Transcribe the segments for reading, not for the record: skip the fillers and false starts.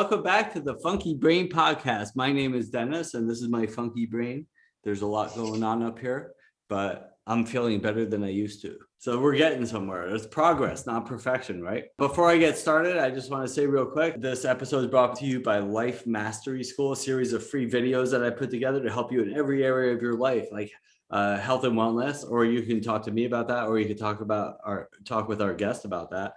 welcome back to the Funky Brain Podcast. My name is Dennis, and this is my funky brain. There's a lot going on up here, but I'm feeling better than I used to. So we're getting somewhere. It's progress, not perfection, right? Before I get started, I just want to say real quick, this episode is brought to you by Life Mastery School, a series of free videos that I put together to help you in every area of your life, like health and wellness, or you can talk to me about that, or you can talk with our guest about that.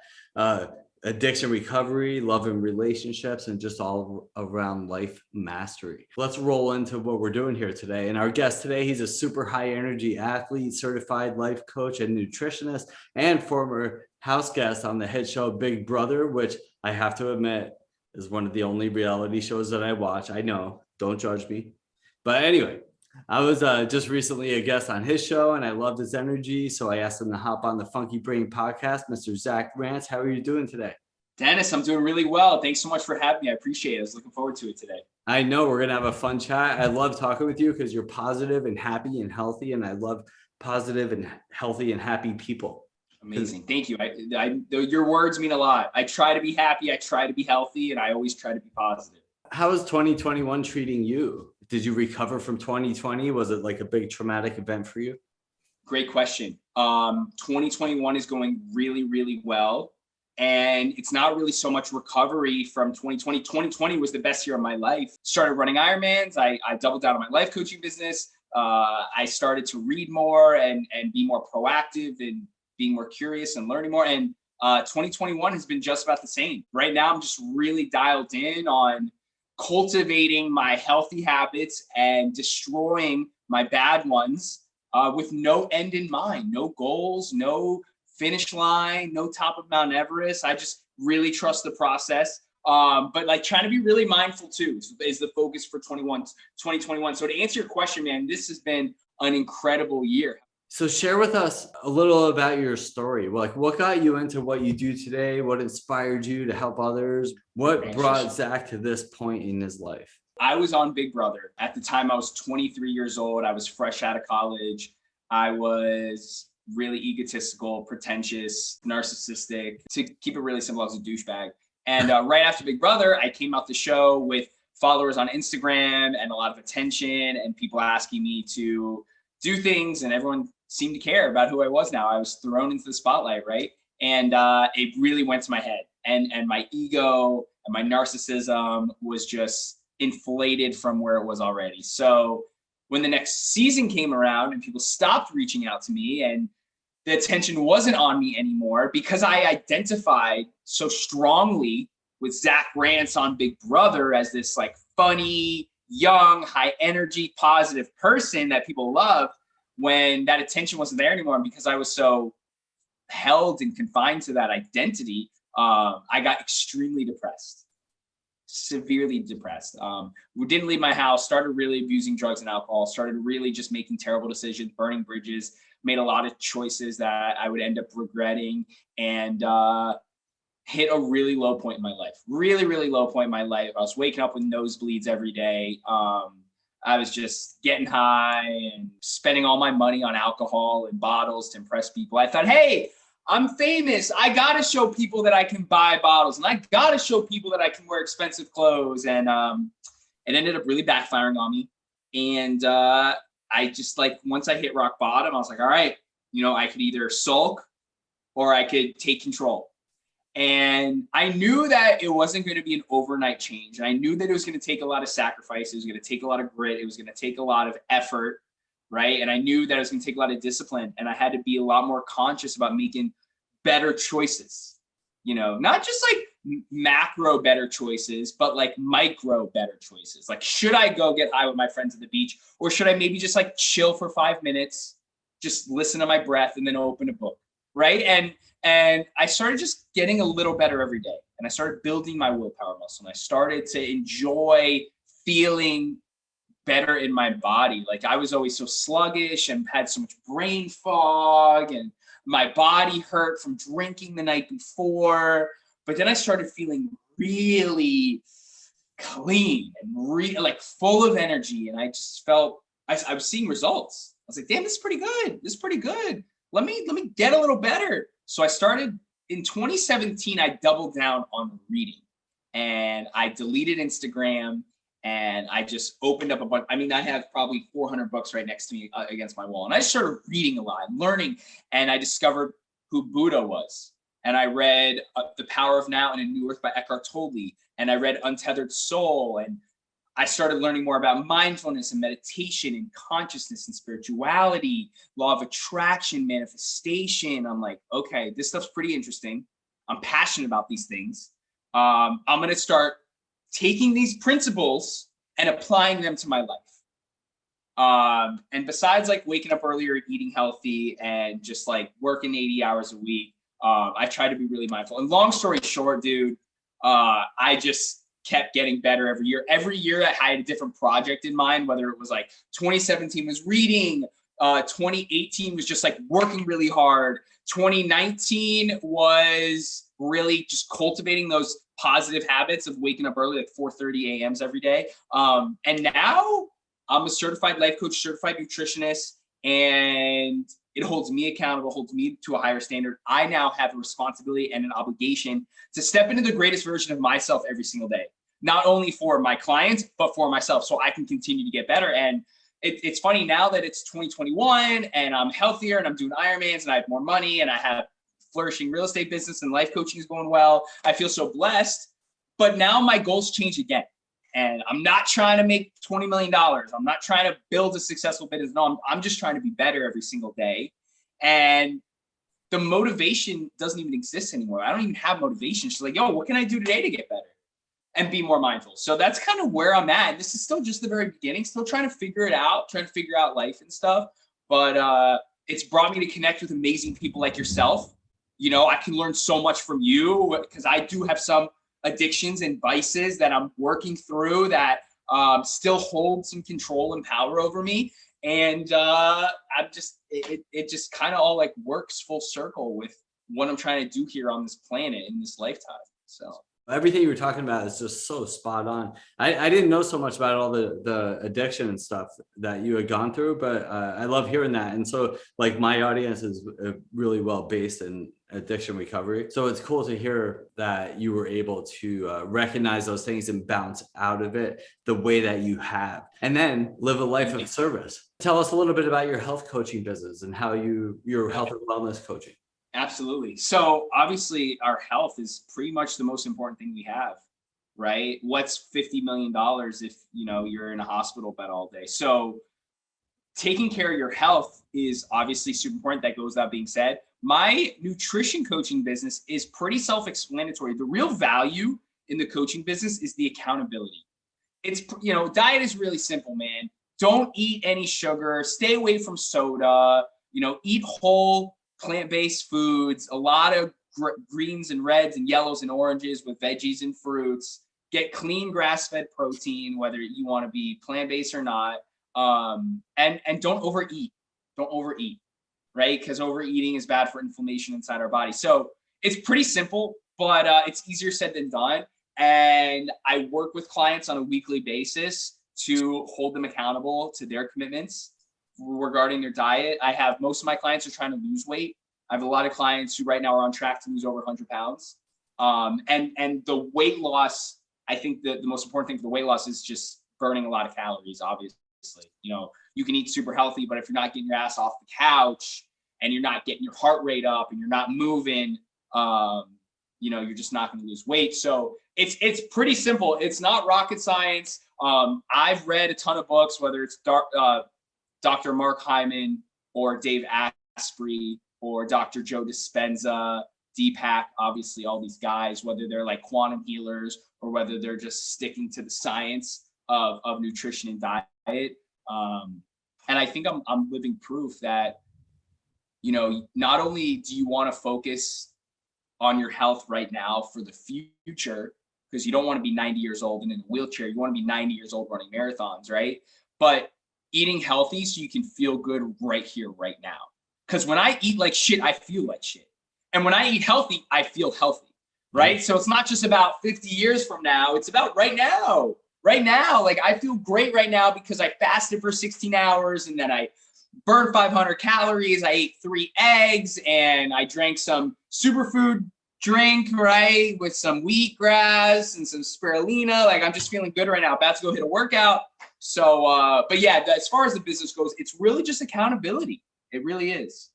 Addiction recovery, love and relationships, and just all around life mastery. Let's roll into what we're doing here today. And our guest today, he's a super high energy athlete, certified life coach and nutritionist, and former house guest on the hit show Big Brother, which I have to admit is one of the only reality shows that I watch. I know, don't judge me. But anyway, I was just recently a guest on his show and I loved his energy. So I asked him to hop on the Funky Brain Podcast. Mr. Rance, how are you doing today? Dennis, I'm doing really well. Thanks so much for having me. I appreciate it. I was looking forward to it today. I know we're going to have a fun chat. I love talking with you because you're positive and happy and healthy. And I love positive and healthy and happy people. Amazing. Thank you. Your words mean a lot. I try to be happy. I try to be healthy, and I always try to be positive. How is 2021 treating you? Did you recover from 2020? Was it like a big traumatic event for you? Great question. 2021 is going really, really well. And it's not really so much recovery from 2020. 2020 was the best year of my life. Started running Ironmans. I doubled down on my life coaching business. I started to read more and be more proactive and being more curious and learning more. And 2021 has been just about the same. Right now, I'm just really dialed in on cultivating my healthy habits and destroying my bad ones with no end in mind, no goals, no finish line, no top of Mount Everest. I just really trust the process. But like trying to be really mindful too is the focus for 2021. So to answer your question, man, this has been an incredible year. So share with us a little about your story. Like what got you into what you do today? What inspired you to help others? What brought Zach to this point in his life? I was on Big Brother. At the time, I was 23 years old. I was fresh out of college. I was really egotistical, pretentious, narcissistic. To keep it really simple, I was a douchebag. And right after Big Brother, I came out the show with followers on Instagram and a lot of attention and people asking me to do things, and everyone seemed to care about who I was now. I was thrown into the spotlight, right? And it really went to my head. And my ego and my narcissism was just inflated from where it was already. So when the next season came around and people stopped reaching out to me and the attention wasn't on me anymore because I identified so strongly with Zach Rance on Big Brother as this like funny, young, high energy, positive person that people loved, when that attention wasn't there anymore, and because I was so held and confined to that identity, I got extremely depressed, severely depressed. We didn't leave my house, started really abusing drugs and alcohol, started really just making terrible decisions, burning bridges, made a lot of choices that I would end up regretting, and hit a really low point in my life, really, really low point in my life. I was waking up with nosebleeds every day. I was just getting high and spending all my money on alcohol and bottles to impress people. I thought, hey, I'm famous. I got to show people that I can buy bottles, and I got to show people that I can wear expensive clothes. And it ended up really backfiring on me. And I just once I hit rock bottom, I was like, all right, I could either sulk or I could take control. And I knew that it wasn't going to be an overnight change. And I knew that it was going to take a lot of sacrifice. It was going to take a lot of grit. It was going to take a lot of effort, right? And I knew that it was going to take a lot of discipline. And I had to be a lot more conscious about making better choices, not just like macro better choices, but like micro better choices. Like, should I go get high with my friends at the beach? Or should I maybe just like chill for 5 minutes, just listen to my breath and then open a book, right? And I started just getting a little better every day. And I started building my willpower muscle. And I started to enjoy feeling better in my body. Like I was always so sluggish and had so much brain fog, and my body hurt from drinking the night before. But then I started feeling really clean and like full of energy. And I just felt, I was seeing results. I was like, damn, this is pretty good. This is pretty good. Let me get a little better. So I started in 2017, I doubled down on reading. and I deleted Instagram, and I just opened up a bunch. I mean, I have probably 400 books right next to me against my wall. And I started reading a lot, learning, and I discovered who Buddha was. And I read The Power of Now and A New Earth by Eckhart Tolle. And I read Untethered Soul. And I started learning more about mindfulness and meditation and consciousness and spirituality, law of attraction, manifestation. I'm like, okay, this stuff's pretty interesting. I'm passionate about these things. I'm going to start taking these principles and applying them to my life. And besides like waking up earlier, eating healthy, and just like working 80 hours a week, I try to be really mindful. And long story short, dude, I just kept getting better every year. Every year I had a different project in mind, whether it was like 2017 was reading, 2018 was just like working really hard. 2019 was really just cultivating those positive habits of waking up early, like 4:30 a.m. every day. And now I'm a certified life coach, certified nutritionist, and it holds me accountable, holds me to a higher standard. I now have a responsibility and an obligation to step into the greatest version of myself every single day, not only for my clients, but for myself, so I can continue to get better. And it's funny now that it's 2021 and I'm healthier and I'm doing Ironmans and I have more money and I have flourishing real estate business and life coaching is going well. I feel so blessed, but now my goals change again. And I'm not trying to make $20 million. I'm not trying to build a successful business. No, I'm just trying to be better every single day. And the motivation doesn't even exist anymore. I don't even have motivation. It's like, yo, what can I do today to get better and be more mindful? So that's kind of where I'm at. This is still just the very beginning, still trying to figure it out, trying to figure out life and stuff. But it's brought me to connect with amazing people like yourself. You know, I can learn so much from you because I do have some addictions and vices that I'm working through that still hold some control and power over me. And I'm just, it just kind of all like works full circle with what I'm trying to do here on this planet in this lifetime. So everything you were talking about is just so spot on. I didn't know so much about all the addiction and stuff that you had gone through, but I love hearing that. And so like my audience is really well based in addiction recovery. So it's cool to hear that you were able to recognize those things and bounce out of it the way that you have, and then live a life of service. Tell us a little bit about your health coaching business and how your health and wellness coaching. Absolutely. So obviously our health is pretty much the most important thing we have, right? What's $50 million if, you know, you're in a hospital bed all day? So taking care of your health is obviously super important. That goes without being said. My nutrition coaching business is pretty self-explanatory. The real value in the coaching business is the accountability. It's, you know, diet is really simple, man. Don't eat any sugar, stay away from soda, you know, eat whole plant-based foods, a lot of greens and reds and yellows and oranges with veggies and fruits, get clean grass-fed protein, whether you want to be plant-based or not. And don't overeat. Don't overeat, right? Because overeating is bad for inflammation inside our body. So it's pretty simple, but it's easier said than done. And I work with clients on a weekly basis to hold them accountable to their commitments regarding their diet. I have most of my clients are trying to lose weight. I have a lot of clients who right now are on track to lose over 100 pounds. And the weight loss, I think the most important thing for the weight loss is just burning a lot of calories, obviously. You know, you can eat super healthy, but if you're not getting your ass off the couch and you're not getting your heart rate up and you're not moving, you know, you're just not going to lose weight. So it's pretty simple. It's not rocket science. I've read a ton of books, whether it's Dr. Mark Hyman or Dave Asprey or Dr. Joe Dispenza, Deepak, obviously all these guys, whether they're like quantum healers or whether they're just sticking to the science of nutrition and diet. And I think I'm living proof that, you know, not only do you want to focus on your health right now for the future, because you don't want to be 90 years old and in a wheelchair, you want to be 90 years old running marathons, right? But eating healthy so you can feel good right here, right now. Because when I eat like shit, I feel like shit. And when I eat healthy, I feel healthy, right? So it's not just about 50 years from now, it's about right now. Right now, like I feel great right now because I fasted for 16 hours and then I burned 500 calories. I ate 3 eggs and I drank some superfood drink, right, with some wheatgrass and some spirulina. Like, I'm just feeling good right now. About to go hit a workout. So, but yeah, as far as the business goes, it's really just accountability. It really is.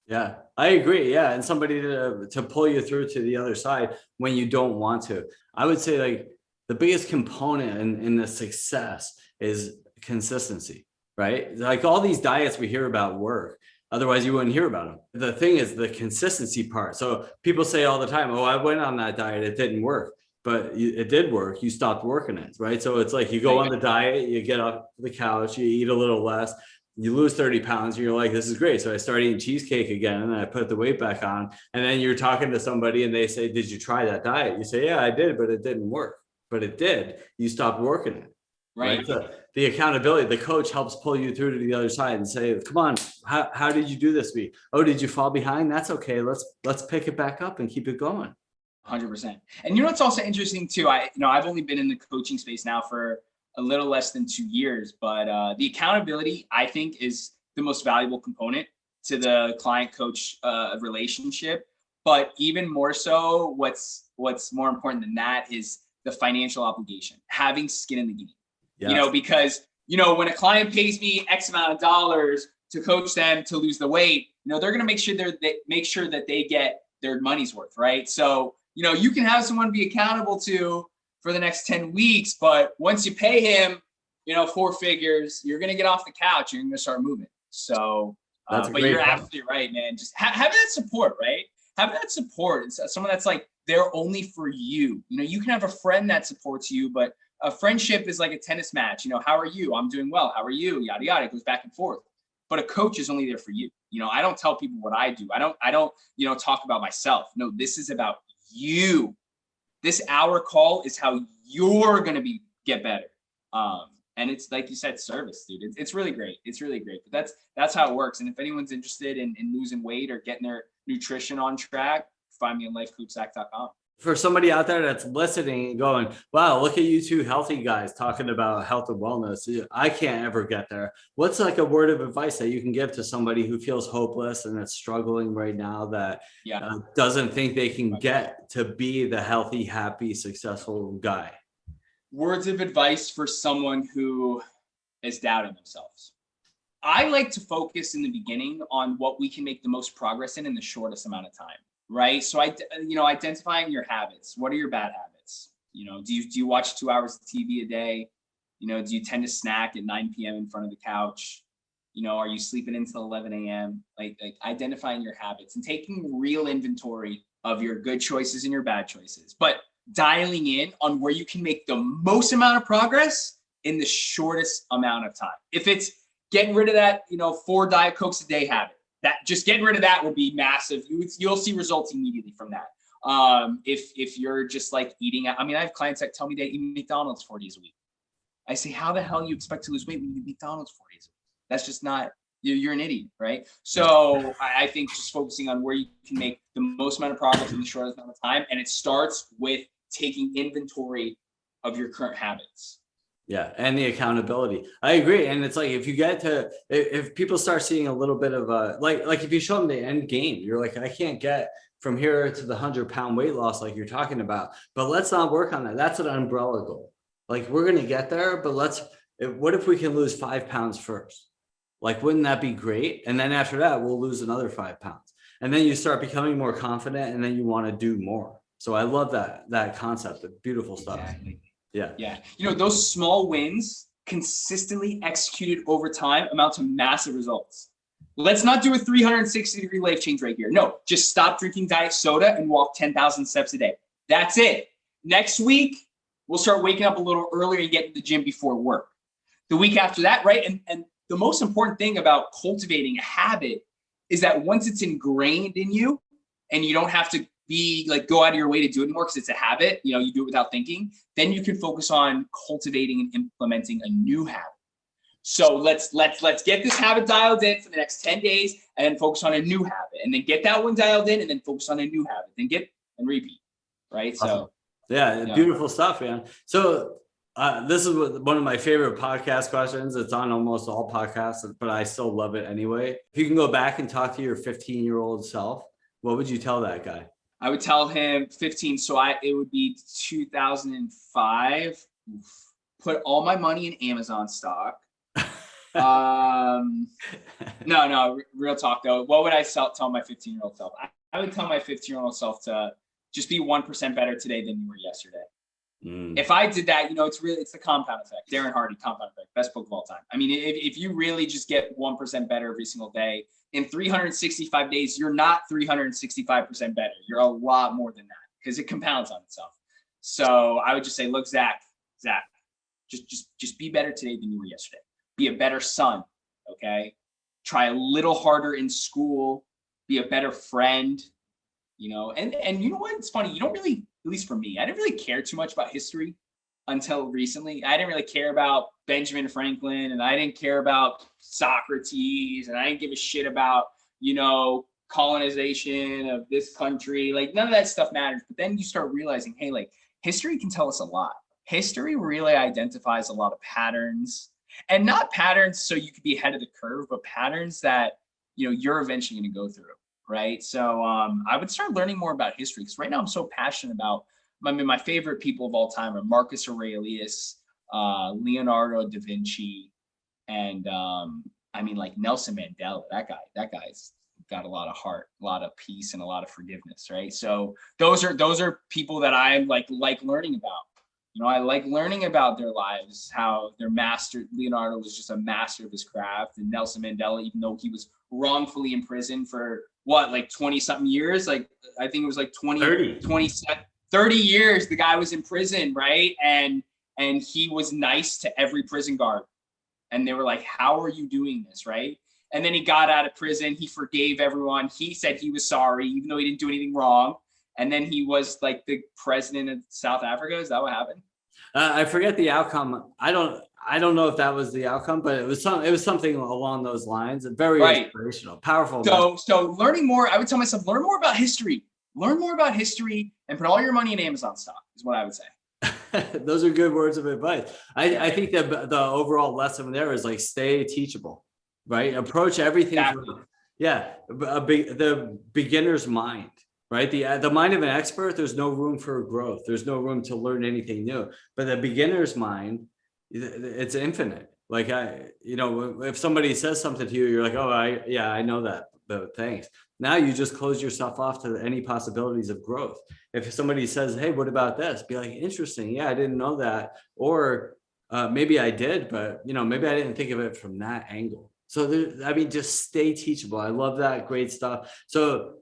Yeah, I agree. Yeah. And somebody to pull you through to the other side when you don't want to. I would say like the biggest component in the success is consistency, right? Like all these diets we hear about work. Otherwise, you wouldn't hear about them. The thing is the consistency part. So people say all the time, oh, I went on that diet. It didn't work, but it did work. You stopped working it, right? So it's like you go on the diet, you get off the couch, you eat a little less, you lose 30 pounds, and you're like, this is great. So I started eating cheesecake again, and I put the weight back on. And then you're talking to somebody and they say, did you try that diet? You say, yeah, I did, but it didn't work. But it did. You stopped working it. Right. So the accountability, the coach helps pull you through to the other side and say, come on, how did you do this week? Oh, did you fall behind? That's okay. Let's pick it back up and keep it going. 100%. And you know what's also interesting too? I've only been in the coaching space now for a little less than 2 years, but the accountability, I think, is the most valuable component to the client coach relationship. But even more so, what's more important than that is the financial obligation, having skin in the game. Yes. Because when a client pays me X amount of dollars to coach them to lose the weight, they're going to make sure that they get their money's worth, right? So you can have someone be accountable to for the next 10 weeks, but once you pay him, 4 figures, you're going to get off the couch and you're going to start moving. So, but you're absolutely right, man. Just having that support, right? Having that support, it's someone that's like there only for you. You can have a friend that supports you, but a friendship is like a tennis match. How are you? I'm doing well. How are you? Yada, yada. It goes back and forth. But a coach is only there for you. I don't tell people what I do. I don't talk about myself. No, this is about you. This hour call is how you're going to get better. And it's like you said, service, dude. It's really great. It's really great. But that's how it works. And if anyone's interested in losing weight or getting their nutrition on track, find me on lifecoachzach.com. For somebody out there that's listening and going, wow, look at you two healthy guys talking about health and wellness. I can't ever get there. What's like a word of advice that you can give to somebody who feels hopeless and that's struggling right now that doesn't think they can get to be the healthy, happy, successful guy? Words of advice for someone who is doubting themselves. I like to focus in the beginning on what we can make the most progress in the shortest amount of time. Right. So identifying your habits. What are your bad habits? Do you watch 2 hours of TV a day? Do you tend to snack at 9 p.m. in front of the couch? Are you sleeping until 11 a.m.? Like identifying your habits and taking real inventory of your good choices and your bad choices, but dialing in on where you can make the most amount of progress in the shortest amount of time. If it's getting rid of that, 4 Diet Cokes a day habit, that just getting rid of that would be massive. You'll see results immediately from that. If you're just like eating, I have clients that tell me they eat McDonald's 4 days a week. I say, how the hell you expect to lose weight when you eat McDonald's 4 days a week? That's just not, you're an idiot, right? So I think just focusing on where you can make the most amount of progress in the shortest amount of time. And it starts with taking inventory of your current habits. Yeah. And the accountability. I agree. And it's like, if people start seeing a little bit of like if you show them the end game, you're like, I can't get from here to the 100-pound weight loss, like you're talking about, but let's not work on that. That's an umbrella goal. Like we're going to get there, but what if we can lose 5 pounds first? Like, wouldn't that be great? And then after that, we'll lose another 5 pounds. And then you start becoming more confident and then you want to do more. So I love that concept. Beautiful stuff. Exactly. Yeah. Those small wins consistently executed over time amount to massive results. Let's not do a 360-degree life change right here. No, just stop drinking diet soda and walk 10,000 steps a day. That's it. Next week, we'll start waking up a little earlier and get to the gym before work. The week after that, right? And the most important thing about cultivating a habit is that once it's ingrained in you and you don't have to go out of your way to do it anymore because it's a habit, you do it without thinking, then you can focus on cultivating and implementing a new habit. So let's get this habit dialed in for the next 10 days and then focus on a new habit and then get that one dialed in and then focus on a new habit, then get and repeat. Right. Awesome. So yeah, beautiful stuff, man. So this is one of my favorite podcast questions. It's on almost all podcasts, but I still love it anyway. If you can go back and talk to your 15-year-old self, what would you tell that guy? I would tell him 15. So it would be 2005. Put all my money in Amazon stock. No, real talk though. What would I tell my 15-year-old self? I would tell my 15-year-old self to just be 1% better today than you were yesterday. If I did that, it's the compound effect. Darren Hardy, compound effect, best book of all time. I mean, if you really just get 1% better every single day, in 365 days, you're not 365% better. You're a lot more than that because it compounds on itself. So I would just say, look, Zach, just be better today than you were yesterday. Be a better son, okay? Try a little harder in school. Be a better friend, And you know what? It's funny. You don't really, at least for me, I didn't really care too much about history until recently. I didn't really care about Benjamin Franklin, and I didn't care about Socrates, and I didn't give a shit about, colonization of this country. Like, none of that stuff matters. But then you start realizing, hey, like, history can tell us a lot. History really identifies a lot of patterns, and not patterns so you could be ahead of the curve, but patterns that, you're eventually going to go through. Right. So I would start learning more about history, because right now I'm so passionate about, my favorite people of all time are Marcus Aurelius, Leonardo da Vinci, and like Nelson Mandela. That guy's got a lot of heart, a lot of peace, and a lot of forgiveness. Right. So those are people that I like learning about. I like learning about their lives, how their master, Leonardo was just a master of his craft, and Nelson Mandela, even though he was wrongfully imprisoned for 20 something years, I think it was 30 years, the guy was in prison, right? And he was nice to every prison guard, and they were like, how are you doing this, right? And then he got out of prison, he forgave everyone, he said he was sorry even though he didn't do anything wrong, and then he was like the president of South Africa. Is that what happened? I forget the outcome. I don't know if that was the outcome, but it was something along those lines. Very inspirational, powerful. So learning more, I would tell myself, learn more about history, and put all your money in Amazon stock is what I would say. Those are good words of advice. I think that the overall lesson there is stay teachable, right? Approach everything. Exactly. The beginner's mind. Right. The mind of an expert, there's no room for growth. There's no room to learn anything new. But the beginner's mind, it's infinite. If somebody says something to you, you're like, oh, I know that. But thanks. Now you just close yourself off to any possibilities of growth. If somebody says, hey, what about this? Be like, interesting. Yeah, I didn't know that. Or maybe I did, but maybe I didn't think of it from that angle. So just stay teachable. I love that. Great stuff. So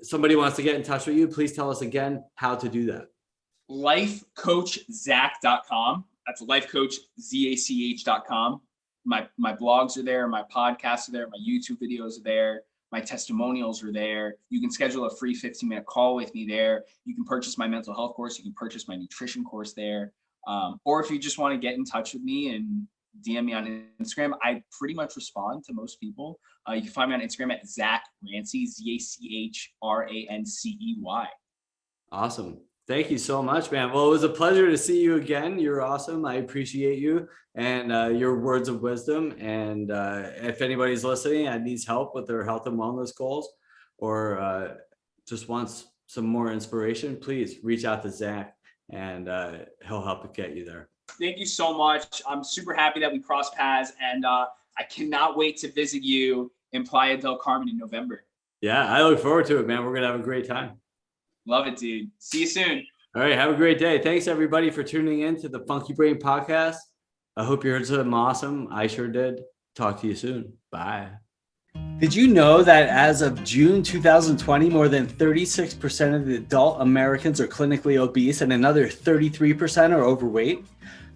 somebody wants to get in touch with you. Please tell us again how to do that. Lifecoachzach.com. That's lifecoachzach.com. My blogs are there. My podcasts are there. My YouTube videos are there. My testimonials are there. You can schedule a free 15-minute call with me there. You can purchase my mental health course. You can purchase my nutrition course there. Or if you just want to get in touch with me and DM me on Instagram, I pretty much respond to most people. You can find me on Instagram at Zach Rancey, ZachRancey. Awesome. Thank you so much, man. Well, it was a pleasure to see you again. You're awesome. I appreciate you and your words of wisdom. And if anybody's listening and needs help with their health and wellness goals, or just wants some more inspiration, please reach out to Zach, and he'll help get you there. Thank you so much. I'm super happy that we crossed paths, and I cannot wait to visit you in Playa del Carmen in November. Yeah, I look forward to it, man. We're going to have a great time. Love it, dude. See you soon. All right. Have a great day. Thanks, everybody, for tuning in to the Funky Brain podcast. I hope you heard something awesome. I sure did. Talk to you soon. Bye. Did you know that as of June 2020, more than 36% of the adult Americans are clinically obese and another 33% are overweight?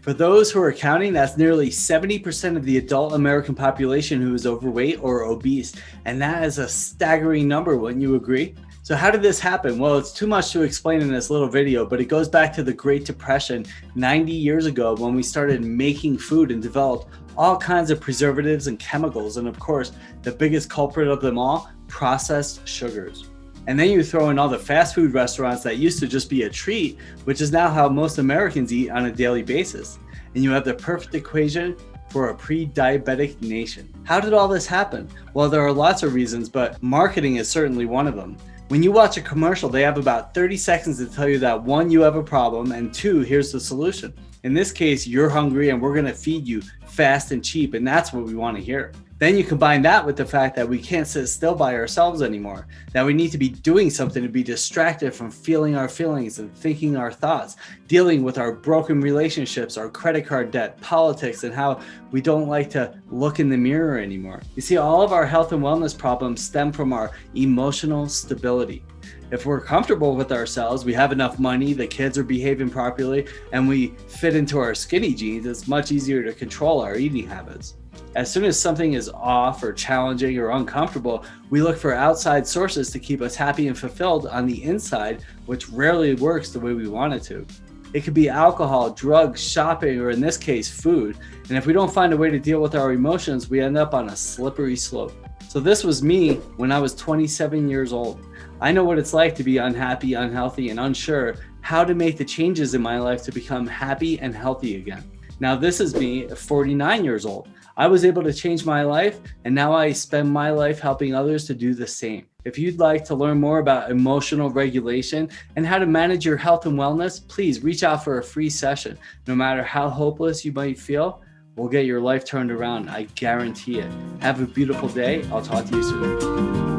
For those who are counting, that's nearly 70% of the adult American population who is overweight or obese. And that is a staggering number, wouldn't you agree? So how did this happen? Well, it's too much to explain in this little video, but it goes back to the Great Depression 90 years ago when we started making food and developed all kinds of preservatives and chemicals. And of course, the biggest culprit of them all, processed sugars. And then you throw in all the fast food restaurants that used to just be a treat, which is now how most Americans eat on a daily basis. And you have the perfect equation for a pre-diabetic nation. How did all this happen? Well, there are lots of reasons, but marketing is certainly one of them. When you watch a commercial, they have about 30 seconds to tell you that 1, you have a problem, and 2, here's the solution. In this case, you're hungry and we're going to feed you fast and cheap, and that's what we want to hear. Then you combine that with the fact that we can't sit still by ourselves anymore, that we need to be doing something to be distracted from feeling our feelings and thinking our thoughts, dealing with our broken relationships, our credit card debt, politics, and how we don't like to look in the mirror anymore. You see, all of our health and wellness problems stem from our emotional stability. If we're comfortable with ourselves, we have enough money, the kids are behaving properly, and we fit into our skinny jeans, it's much easier to control our eating habits. As soon as something is off or challenging or uncomfortable, we look for outside sources to keep us happy and fulfilled on the inside, which rarely works the way we want it to. It could be alcohol, drugs, shopping, or in this case, food. And if we don't find a way to deal with our emotions, we end up on a slippery slope. So this was me when I was 27 years old. I know what it's like to be unhappy, unhealthy, and unsure how to make the changes in my life to become happy and healthy again. Now, this is me at 49 years old. I was able to change my life, and now I spend my life helping others to do the same. If you'd like to learn more about emotional regulation and how to manage your health and wellness, please reach out for a free session. No matter how hopeless you might feel, we'll get your life turned around. I guarantee it. Have a beautiful day. I'll talk to you soon.